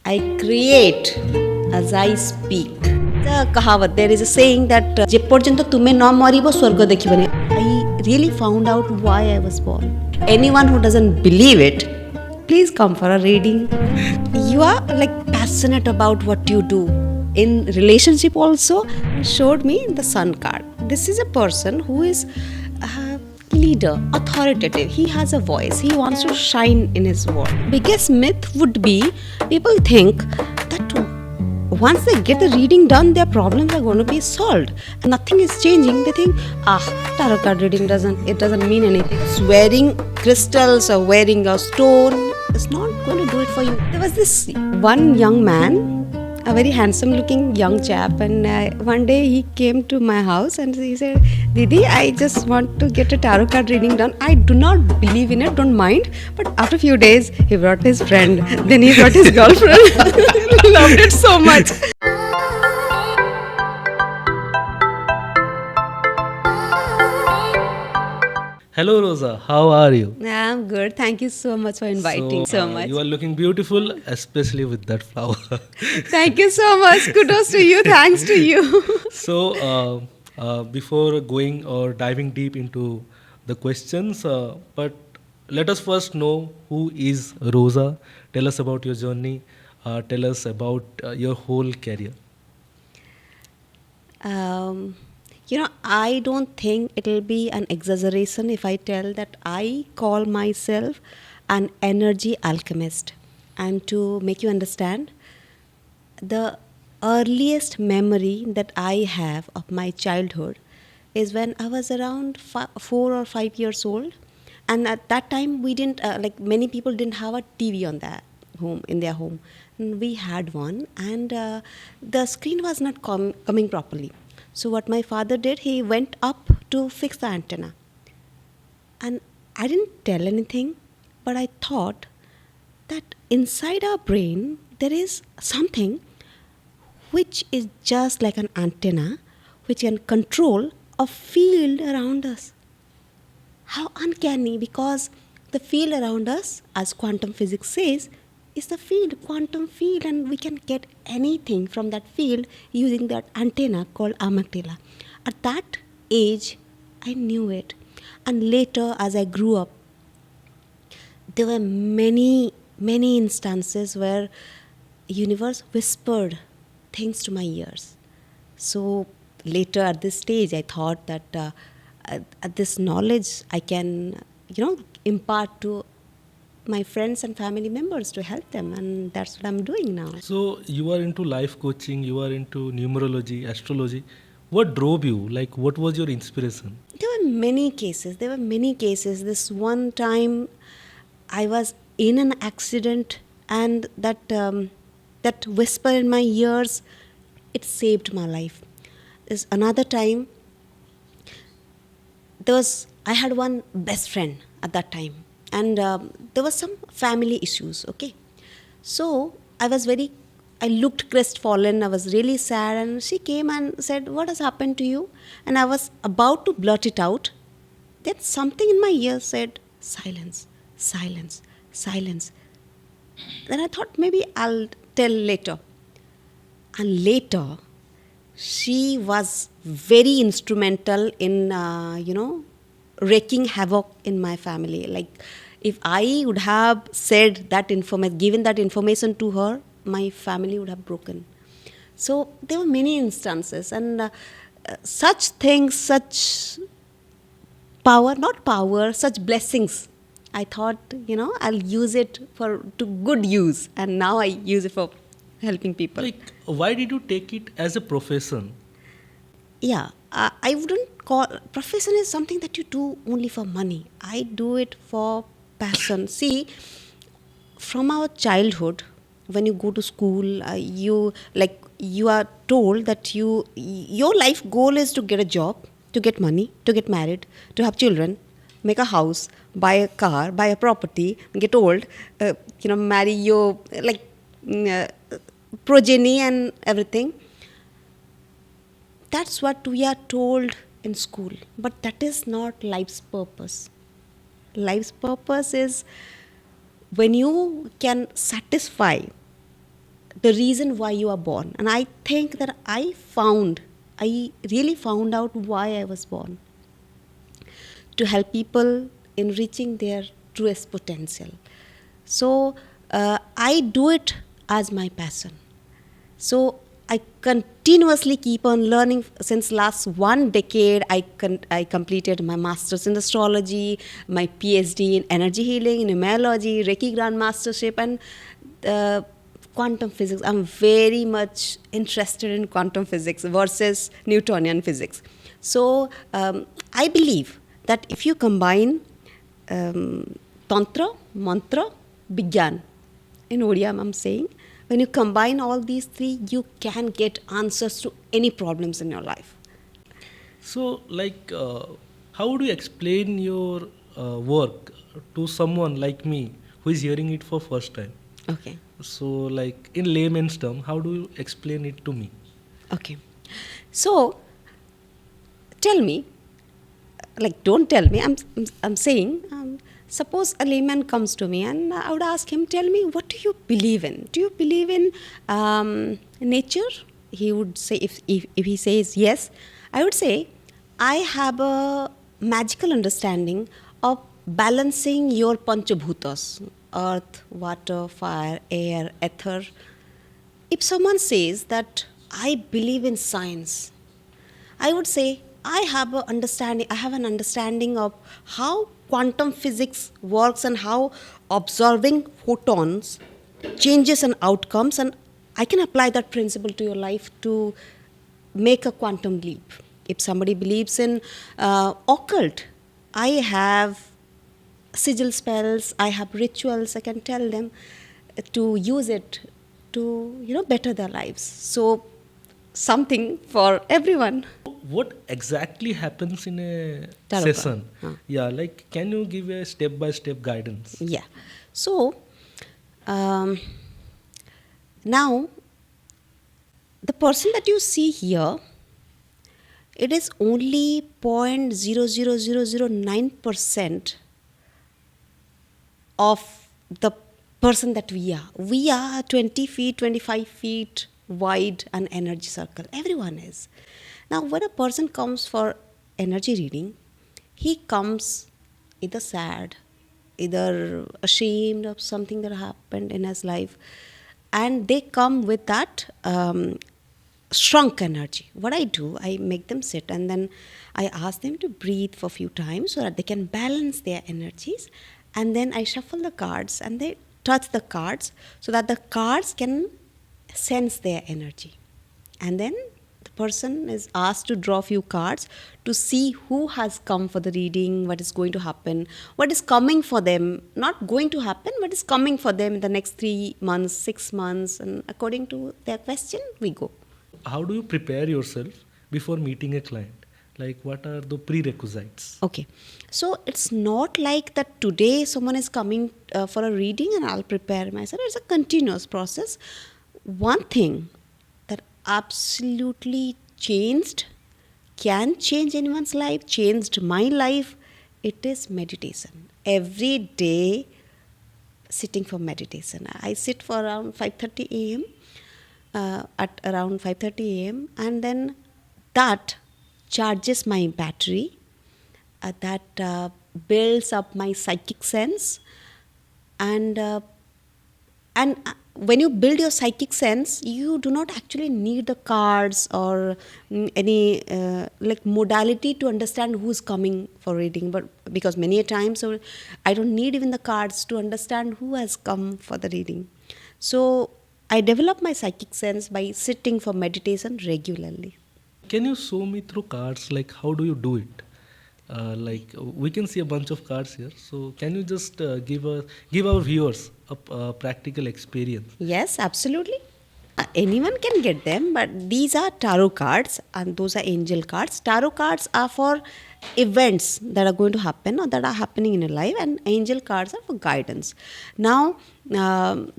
I create as I speak. The kahavat, there is a saying that je porjanto tume na maribo swarga dekhibane. I really found out why I was born. Anyone who doesn't believe it, please come for a reading. You are like passionate about what you do. In relationship also, showed me the sun card. This is a person who is leader, authoritative. He has a voice. He wants to shine in his world. Biggest myth would be people think that once they get the reading done, their problems are going to be solved. And nothing is changing. They think, tarot card reading doesn't mean anything. Wearing crystals or wearing a stone is not going to do it for you. There was this one young man, a very handsome looking young chap, and one day he came to my house and he said, Didi, I just want to get a tarot card reading done. I do not believe in it, don't mind. But after a few days, he brought his friend, then he brought his girlfriend. Loved it so much. Hello Rosa, how are you? I'm good. Thank you so much for inviting so much. You are looking beautiful, especially with that flower. Thank you so much. Kudos to you. Thanks to you. Before going or diving deep into the questions, but let us first know who is Rosa. Tell us about your journey. Tell us about your whole career. I don't think it'll be an exaggeration if I tell that I call myself an energy alchemist. And to make you understand, the earliest memory that I have of my childhood is when I was around 4 or 5 years old. And at that time, we didn't, like many people didn't have a TV on their home, in their home. And we had one, and the screen was not coming properly. So what my father did, he went up to fix the antenna. And I didn't tell anything, but I thought that inside our brain, there is something which is just like an antenna, which can control a field around us. How uncanny, because the field around us, as quantum physics says, is the field, quantum field, and we can get anything from that field using that antenna called amygdala. At that age, I knew it. And later, as I grew up, there were many instances where universe whispered things to my ears. So later at this stage, I thought that this knowledge I can, impart to my friends and family members to help them, and that's what I'm doing now. So you are into life coaching, you are into numerology, astrology. What drove you? Like, what was your inspiration? There were many cases. This one time, I was in an accident, and that whisper in my ears, it saved my life. There's another time. I had one best friend at that time, and there was some family issues. Okay, so I looked crestfallen. I was really sad, and she came and said, "What has happened to you?" And I was about to blurt it out. Then something in my ear said, "Silence, silence, silence." Then I thought maybe I'll tell later. And later, she was very instrumental in, wreaking havoc in my family. Like, if I would have said that given that information to her, my family would have broken. So there were many instances, and such things, such such blessings. I thought, I'll use it to good use, and now I use it for helping people. Like, why did you take it as a profession? Yeah, I wouldn't call profession is something that you do only for money. I do it for passion. See, from our childhood, when you go to school, you are told that your life goal is to get a job, to get money, to get married, to have children, make a house, buy a car, buy a property, get old, marry your progeny and everything. That's what we are told in school, but that is not life's purpose. Life's purpose is when you can satisfy the reason why you are born. And I think that I really found out why I was born, to help people in reaching their truest potential. So I do it as my passion. So I continuously keep on learning. Since last 1 decade, I completed my master's in astrology, my PhD in energy healing, numerology, Reiki Grand Mastership, and uh, quantum physics. I'm very much interested in quantum physics versus Newtonian physics. So I believe that if you combine tantra, mantra, vigyan, in Odia I'm saying, when you combine all these three, you can get answers to any problems in your life. So, how would you explain your work to someone like me who is hearing it for first time? Okay. So, like in layman's term, how do you explain it to me? Okay. So tell me, like, don't tell me, I'm saying, suppose a layman comes to me and I would ask him, tell me, what do you believe in? Do you believe in nature? He would say, if he says yes, I would say, I have a magical understanding of balancing your panchabhutas, earth, water, fire, air, ether. If someone says that I believe in science, I would say I have an understanding of how quantum physics works and how observing photons changes and outcomes, and I can apply that principle to your life to make a quantum leap. If somebody believes in occult, I have sigil spells, I have rituals, I can tell them to use it to, better their lives. So something for everyone. What exactly happens in a Tarot card. session? Yeah, like can you give a step by step guidance? Yeah. So um, now the person that you see here, it is only 0.00009% of the person that we are. We are 20 feet, 25 feet wide, an energy circle. Everyone is. Now, when a person comes for energy reading, he comes either sad, either ashamed of something that happened in his life, and they come with that shrunk energy. What I do, I make them sit and then I ask them to breathe for a few times so that they can balance their energies, and then I shuffle the cards and they touch the cards so that the cards can sense their energy. And then the person is asked to draw a few cards to see who has come for the reading, what is going to happen, what is coming for them, not going to happen, what is coming for them in the next 3 months, 6 months, and according to their question, we go. How do you prepare yourself before meeting a client? Like, what are the prerequisites? Okay. So it's not like that today someone is coming for a reading and I'll prepare myself. It's a continuous process. One thing that absolutely changed, can change anyone's life, changed my life, it is meditation. Every day sitting for meditation. I sit for around 5:30 a.m. At around 5:30 a.m. and then that charges my battery, that builds up my psychic sense, and when you build your psychic sense, you do not actually need the cards or any like modality to understand who's coming for reading, but because many a times so I don't need even the cards to understand who has come for the reading. So I develop my psychic sense by sitting for meditation regularly. Can you show me through cards? Like, how do you do it? We can see a bunch of cards here. So, can you just give our viewers a practical experience? Yes, absolutely. Anyone can get them, but these are tarot cards and those are angel cards. Tarot cards are for events that are going to happen or that are happening in your life, and angel cards are for guidance. Now,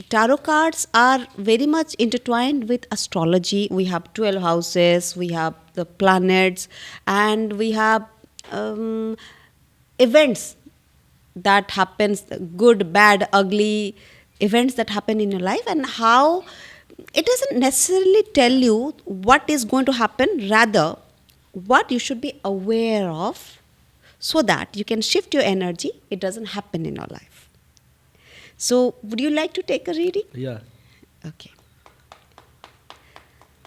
tarot cards are very much intertwined with astrology. We have 12 houses, we have the planets, and we have events that happens, good, bad, ugly events that happen in your life, and how it doesn't necessarily tell you what is going to happen, rather, what you should be aware of so that you can shift your energy, it doesn't happen in your life. So, would you like to take a reading? Yeah. Okay.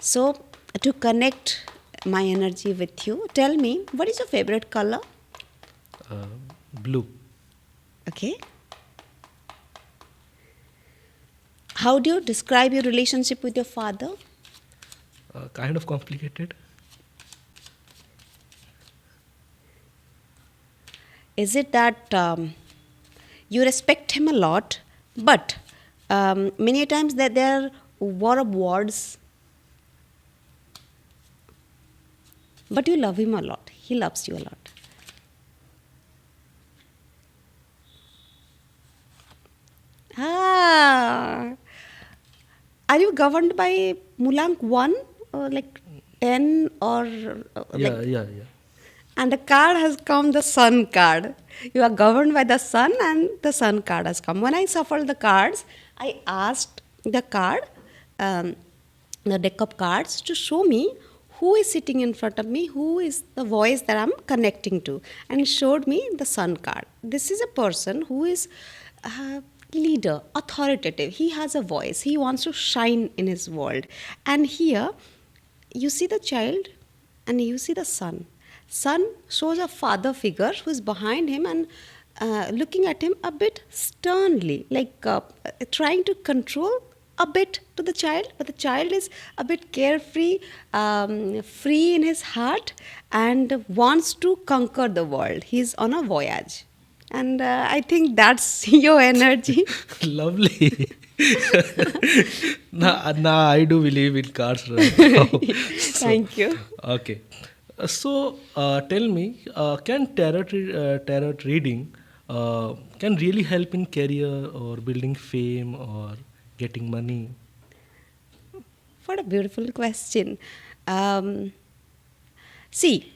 So, to connect my energy with you, tell me, what is your favorite color? Uh, Blue. Okay. How do you describe your relationship with your father? Kind of complicated. Is it that you respect him a lot, but many times that there are war of words, but you love him a lot. He loves you a lot. Ah, are you governed by Mulank 1 or like 10 or Yeah, like, yeah, yeah. and the card has come, the sun card. You are governed by the sun, and the sun card has come. When I shuffled the cards, I asked the card, um, the deck of cards, to show me who is sitting in front of me, who is the voice that I'm connecting to, and it showed me the sun card. This is a person who is leader, authoritative. He has a voice. He wants to shine in his world. And here, you see the child and you see the son. Son shows a father figure who is behind him and looking at him a bit sternly, like trying to control a bit to the child, but the child is a bit carefree, free in his heart, and wants to conquer the world. He's on a voyage. And I think that's your energy. Lovely. Now I do believe in cards right now. So, Thank you. okay. Tell me, can tarot reading can really help in career or building fame or getting money? What a beautiful question. Um, See,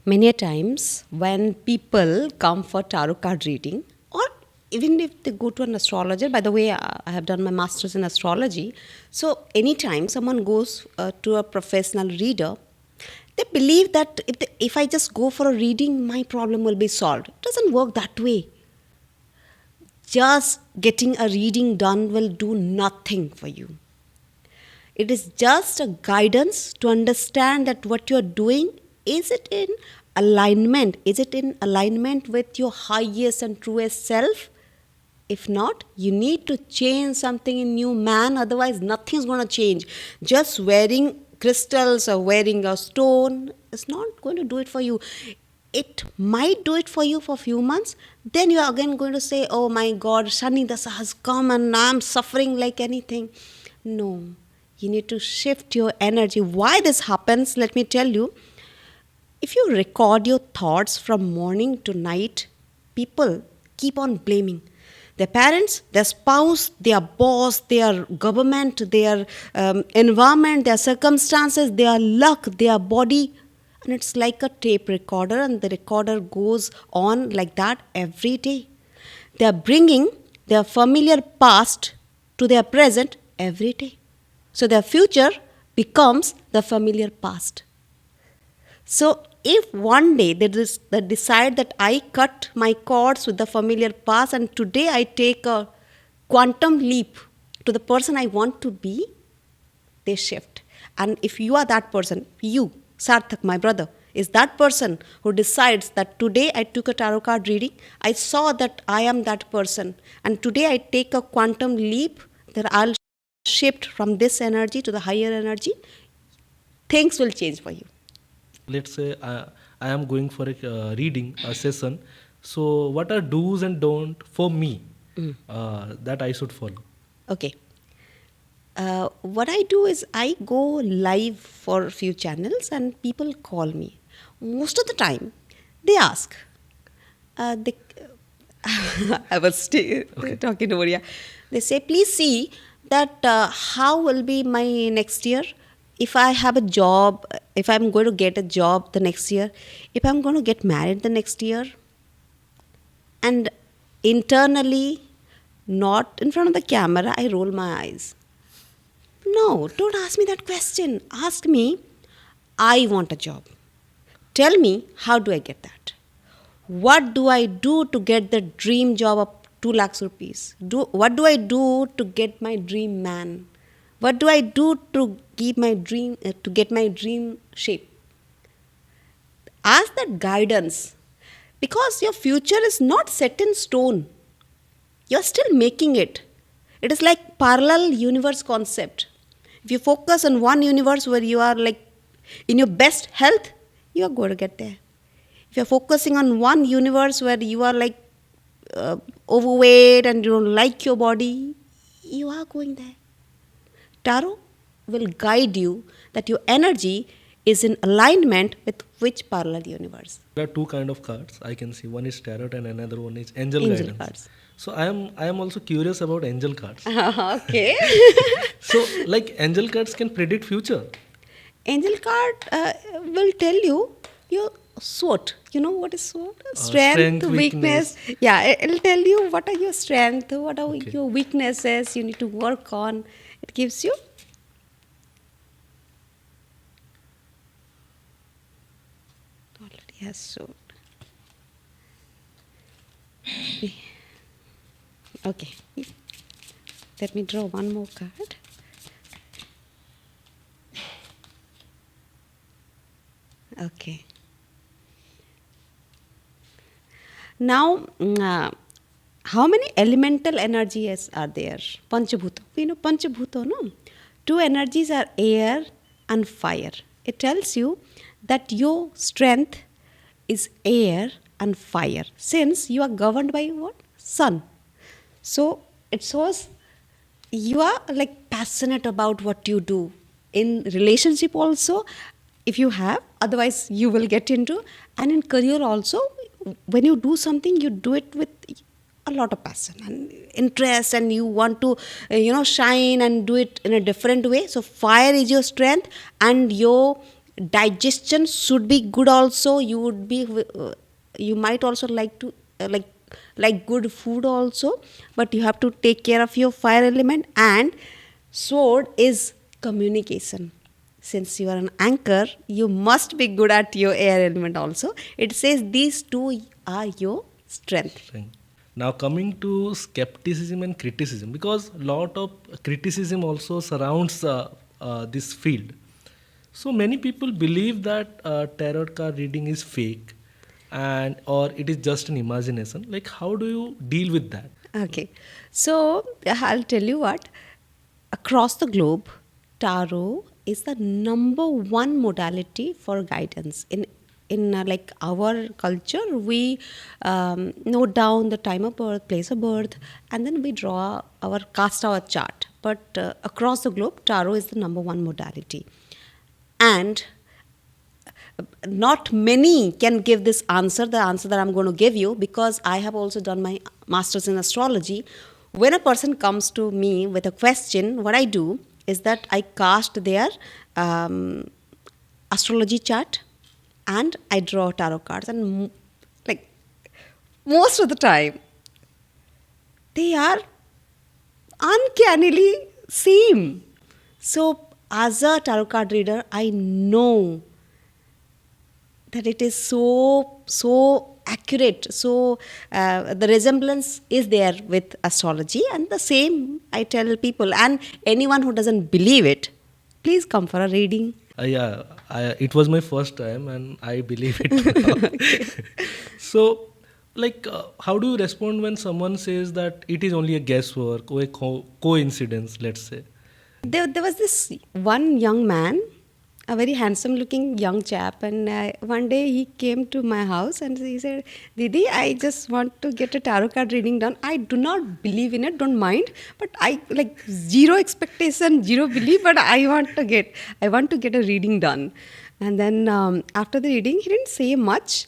many a times when people come for tarot card reading, or even if they go to an astrologer, by the way, I have done my master's in astrology. So, anytime someone goes to a professional reader, they believe that if I just go for a reading, my problem will be solved. It doesn't work that way. Just getting a reading done will do nothing for you. It is just a guidance to understand that what you're doing, is it in alignment? Is it in alignment with your highest and truest self? If not, you need to change something in you, man. Otherwise, nothing's going to change. Just wearing crystals or wearing a stone is not going to do it for you. It might do it for you for a few months. Then you are again going to say, oh my God, Shani Dasa has come and I'm suffering like anything. No, you need to shift your energy. Why this happens, let me tell you. If you record your thoughts from morning to night, people keep on blaming their parents, their spouse, their boss, their government, their environment, their circumstances, their luck, their body. And it's like a tape recorder, and the recorder goes on like that every day. They are bringing their familiar past to their present every day. So their future becomes the familiar past. So, if one day they decide that I cut my cords with the familiar past and today I take a quantum leap to the person I want to be, they shift. And if you are that person, you, Sarthak, my brother, is that person who decides that today I took a tarot card reading, I saw that I am that person, and today I take a quantum leap that I'll shift from this energy to the higher energy, things will change for you. Let's say I am going for a reading a session. So, what are do's and don't for me that I should follow? Okay. What I do is I go live for a few channels and people call me. Most of the time, they ask. They, I was talking to Maria. They say, please see that how will be my next year. If I have a job, if I'm going to get a job the next year, if I'm going to get married the next year, and internally, not in front of the camera, I roll my eyes. No, don't ask me that question. Ask me, I want a job. Tell me, how do I get that? What do I do to get the dream job of 2 lakhs rupees? What do I do to get my dream man? What do I do to get my dream shape? Ask that guidance, because your future is not set in stone. You're still making it. It is like parallel universe concept. If you focus on one universe where you are like in your best health, you are going to get there. If you're focusing on one universe where you are like overweight and you don't like your body, you are going there. Tarot will guide you that your energy is in alignment with which parallel universe. There are two kind of cards I can see. One is tarot and another one is angel Angel guidance. cards. So I am also curious about angel cards. Okay. So like angel cards can predict future. Angel card will tell you your SWOT. You know what is SWOT? Strength, Weakness. weakness. Yeah, it'll tell you what are your strengths, what are Okay. your weaknesses you need to work on. It gives you. Already has SWOT. Okay. Let me draw one more card. Okay. Now, how many elemental energies are there? Panchabhuta. We know Panchabhuta, no? Two energies are air and fire. It tells you that your strength is air and fire, since you are governed by what? Sun. So it shows you are like passionate about what you do in relationship also, if you have, otherwise you will get into, and in career also, when you do something you do it with a lot of passion and interest, and you want to shine and do it in a different way. So fire is your strength, and your digestion should be good also. You would be you might also like to like good food also, but you have to take care of your fire element. And sword is communication. Since you are an anchor, you must be good at your air element also. It says these two are your strength. Right. Now coming to skepticism and criticism, because lot of criticism also surrounds this field. So many people believe that tarot card reading is fake, and or it is just an imagination. Like how do you deal with that? Okay, so I'll tell you what. Across the globe, tarot is the number one modality for guidance. In like our culture, we note down the time of birth, place of birth, and then we draw our cast our chart. But across the globe, tarot is the number one modality, and not many can give this answer, the answer that I'm going to give you, because I have also done my master's in astrology. When a person comes to me with a question, what I do is that I cast their astrology chart and I draw tarot cards. And like most of the time, they are uncannily same. So as a tarot card reader, I know that it is so accurate. So the resemblance is there with astrology, and the same I tell people. And anyone who doesn't believe it, please come for a reading. Yeah, it was my first time, and I believe it. So, like, how do you respond when someone says that it is only a guesswork or a coincidence? Let's say. There was this one young man, a very handsome looking young chap, and one day he came to my house and he said, Didi, I just want to get a tarot card reading done. I do not believe in it, don't mind, but I like zero expectation, zero belief, but I want to get a reading done. And then after the reading, he didn't say much.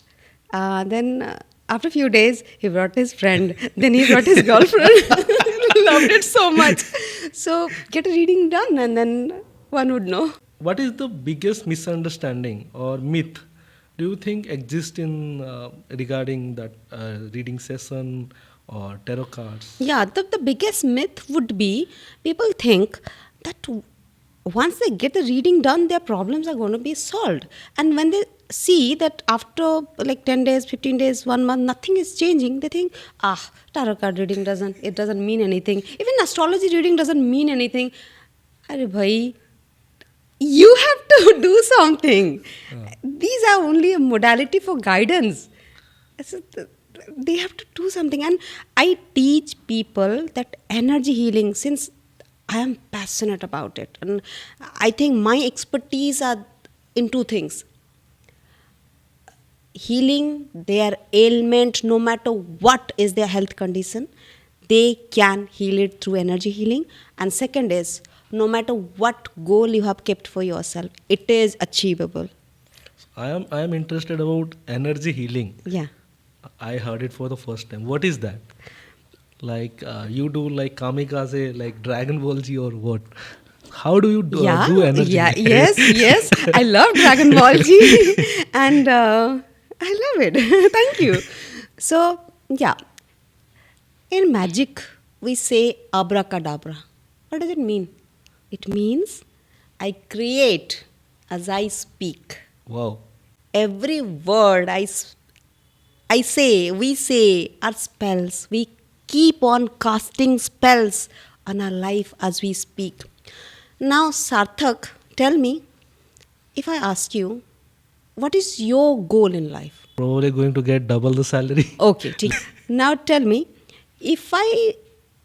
Then after a few days, he brought his friend. Then he brought his girlfriend. Loved it so much. So get a reading done, and then one would know. What is the biggest misunderstanding or myth do you think exists in regarding that reading session or tarot cards? Yeah, the biggest myth would be people think that once they get the reading done, their problems are going to be solved. And when they see that after like 10 days, 15 days, 1 month, nothing is changing, they think, tarot card reading doesn't mean anything. Even astrology reading doesn't mean anything. Arey bhai, you have to do something. These are only a modality for guidance. So they have to do something. And I teach people that energy healing, since I am passionate about it. And I think my expertise are in two things: healing their ailment, no matter what is their health condition, they can heal it through energy healing. And second is, no matter what goal you have kept for yourself, it is achievable. I am interested about energy healing. Yeah. I heard it for the first time. What is that? Like you do like kamikaze, like Dragon Ball Z, or what? How do you do energy? Yes. I love Dragon Ball G, and I love it. Thank you. So, yeah, in magic, we say abracadabra. What does it mean? It means I create as I speak. Wow. Every word I say, we say, are spells. We keep on casting spells on our life as we speak. Now, Sarthak, tell me, if I ask you, what is your goal in life? Probably going to get double the salary. Okay, ठीक. Now tell me, if I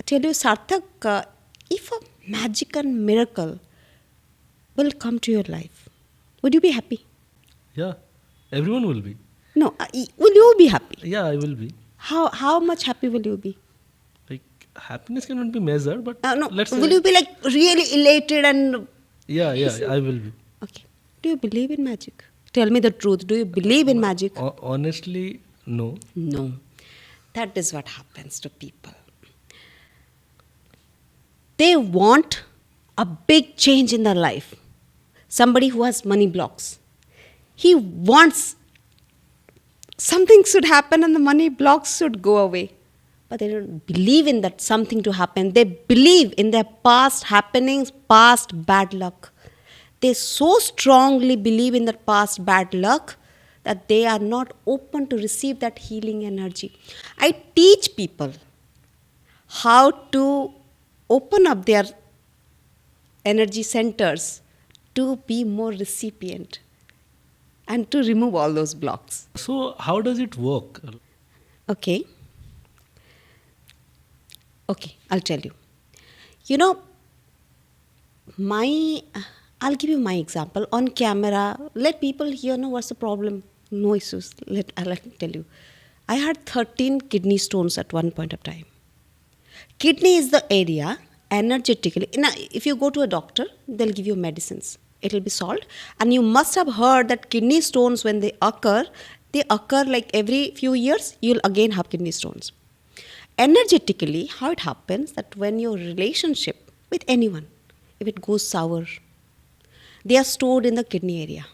tell you, Sarthak, if a magic and miracle will come to your life, would you be happy? Yeah, everyone will be. No, will you be happy? Yeah, I will be. How much happy will you be? Like happiness cannot be measured, but No, let's will say, you be like really elated and yeah, I will be. okay? Do you believe in magic? Tell me the truth. Do you believe in magic? Honestly, no. No. That is what happens to people. They want a big change in their life. Somebody who has money blocks. He wants something should happen and the money blocks should go away. But they don't believe in that something to happen. They believe in their past happenings, past bad luck. They so strongly believe in that past bad luck that they are not open to receive that healing energy. I teach people how to open up their energy centers to be more recipient and to remove all those blocks. So how does it work? Okay, I'll tell you. You know, I'll give you my example. On camera, let people here know what's the problem. No issues. I'll tell you. I had 13 kidney stones at one point of time. Kidney is the area energetically. Now, if you go to a doctor, they'll give you medicines. It will be solved. And you must have heard that kidney stones, when they occur like every few years, you'll again have kidney stones. Energetically, how it happens that when your relationship with anyone, if it goes sour, they are stored in the kidney area.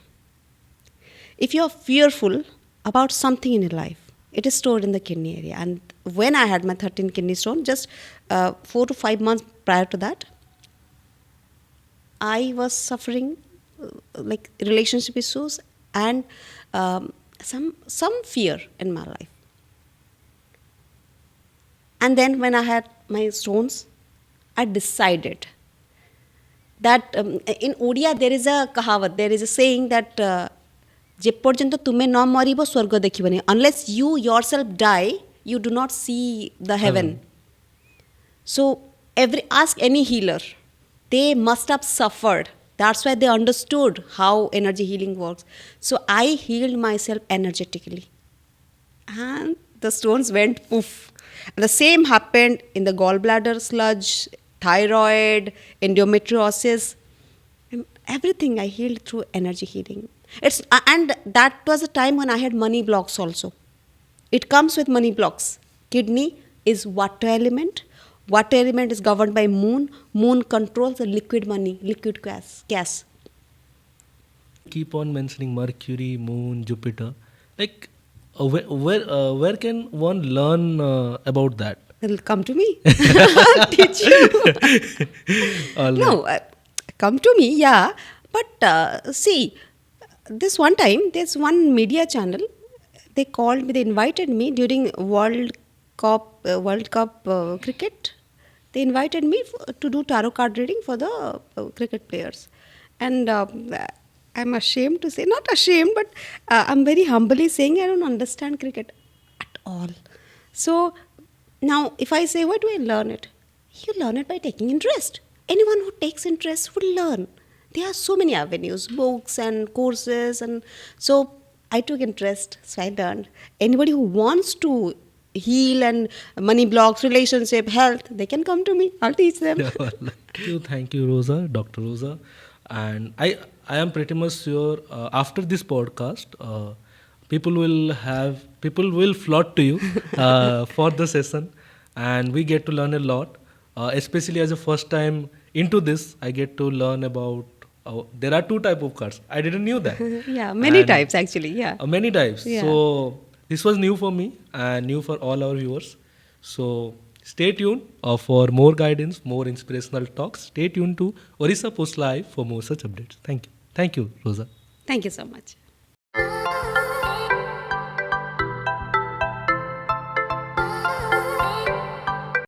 If you are fearful about something in your life, it is stored in the kidney area. And when I had my 13 kidney stone, just 4 to 5 months prior to that, I was suffering like relationship issues and some fear in my life. And then when I had my stones, I decided that in Odia there is a kahavat, there is a saying that je porjanto tume na maribo swarga dekhibani. Unless you yourself die, you do not see the heaven. So ask any healer, they must have suffered. That's why they understood how energy healing works. So I healed myself energetically. And the stones went poof. And the same happened in the gallbladder sludge, thyroid, endometriosis. And everything I healed through energy healing. And that was a time when I had money blocks also. It comes with money blocks. Kidney is water element. Water element is governed by moon. Moon controls the liquid money, liquid gas. Keep on mentioning Mercury, Moon, Jupiter. Like, where can one learn about that? It'll come to me. I'll teach you. All right. No, come to me, yeah. But see, this one time, there's one media channel. They called me. They invited me during World Cup cricket. They invited me to do tarot card reading for the cricket players, and I'm ashamed to say, not ashamed, but I'm very humbly saying I don't understand cricket at all. So now, if I say, where do I learn it? You learn it by taking interest. Anyone who takes interest will learn. There are so many avenues, books and courses, and so I took interest, so I learned. Anybody who wants to heal and money blocks, relationship, health, they can come to me. I'll teach them. Thank you, Rosa, Dr. Rosa. And I am pretty much sure after this podcast, people will flock to you for the session, and we get to learn a lot. Especially as a first time into this, I get to learn about. There are two type of cards. I didn't knew that. Yeah, many And types actually. Yeah. many types. Yeah. So this was new for me and new for all our viewers. So stay tuned for more guidance, more inspirational talks. Stay tuned to Orissa Post Live for more such updates. Thank you. Thank you, Rosa. Thank you so much.